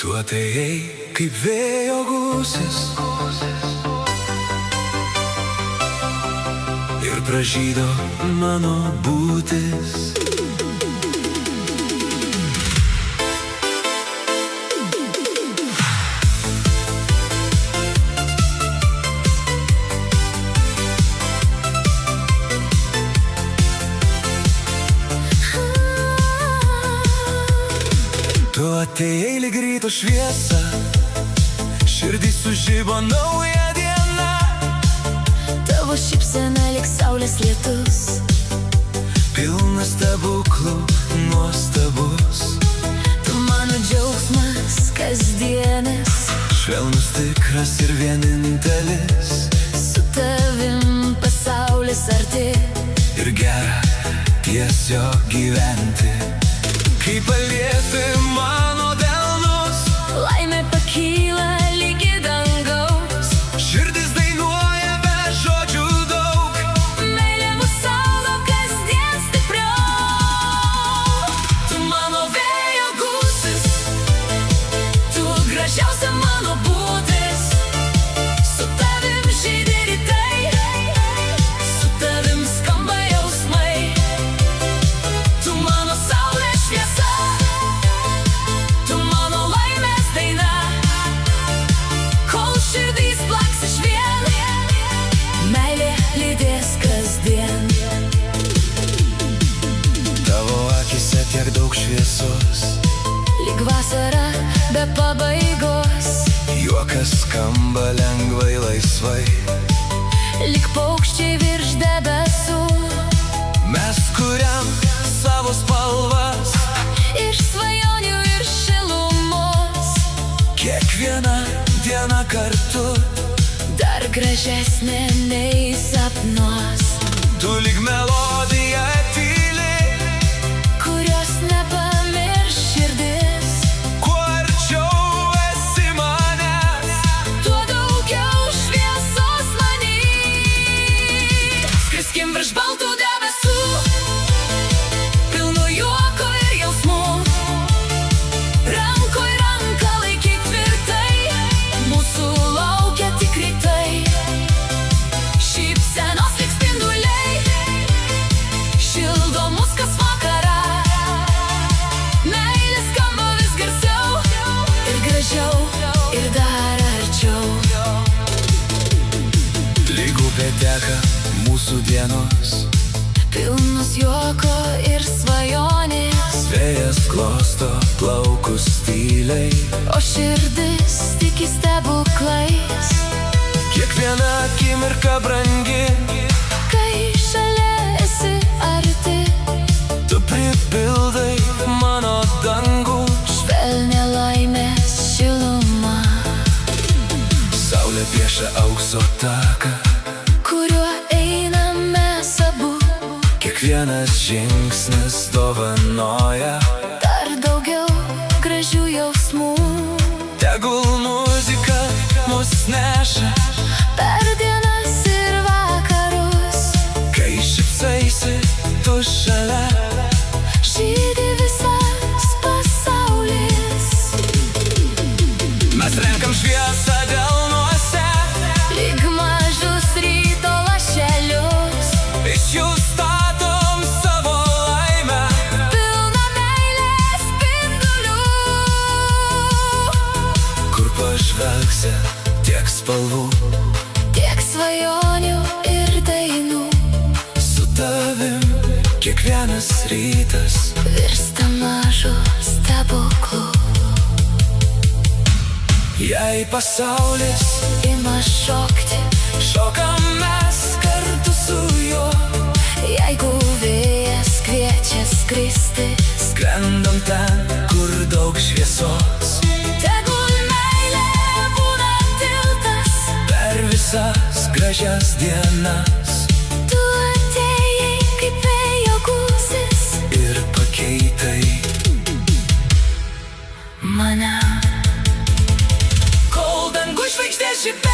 Tu atėjai kaip vėjo gūsis ir pražydo mano būtis. Tu atėjai lyg ryto šviesa, širdį sužibo nauja diena. Tavo šypsena lyg saulės lietus, pilnas stebuklų, nuostabus. tu mano džiaugsmas kasdienis, Švelnus, tikras ir vienintelis, su tavim pasaulis arti. ir gera ties jo gyventi. Kai palieti mano delnus, Laimė pakyla lygi dangaus, širdis dainuoja be žodžių daug. meilė mus saugo kasdien stipriau. Tu mano vėjo gūsis, tu gražiausia mano būtis. Su tavim žydi rytai, su tavim skamba jausmai. Tu mano saulės šviesa, tu mano laimės daina. Kol širdys plaks išvien, meilė lydės kasdien. Tavo akise tiek daug šviesos, Lyg vasara be pabaigos, juokas skamba lengvai, laisvai. lyg paukščiai virš debesų. Mes kuriam savo spalvas, Iš svajonių ir šilumos, kiekviena diena kartu. dar gražesnė nei sapnuos, Tu lyg melodija tyli, kurios nepamirš širdis. kuo arčiau esi manęs, Tuo daugiau šviesos many. Skriskim virš baltų debesų, pilnu juoko ir jausmų. Rankoj ranką laikyk tvirtai, mūsų laukia tik rytai. Šypsenos lyg spinduliai, šildo mus kas vakarą. Meilė skamba vis garsiau ir gražiau ir dar arčiau. lyg upė teka mūsų dienos, Pilnus juoko ir svajonės, vėjas glosto plaukus tyliai. o širdis tiki stebuklais. Kiekviena akimirka brangi, Kai šalia esi arti, tu pripildai mano dangų. švelnia laimės šiluma, Saulė piešia aukso taką, kuriuo einame abu. kiekvienas žingsnis dovanoja. Dar daugiau gražių jausmų, Tegul muzika mus neša, per dienas ir vakarus. kai šypsaisi tu šalia. Žydi visas pasaulis, Mes renkam šviesą delnuose, lyg mažus ryto lašelius. iš jų statom savo laimę. Pilna meilės spindulių, Kur pažvelgsi, tiek spalvų, tiek svajonių ir dainų. su tavim kiekvienas rytas. Virsta mažu stebuklu, Jei pasaulis ima šokti, šokam mes kartu su juo. jeigu vėjas kviečia skristi. Skrendam ten, kur daug šviesos, Tegul meilė būna tiltas, per visas gražias dienas. tu atėjai kaip vėjo gūsis Ir pakeitai mane. kol danguj žvaigždės žibė.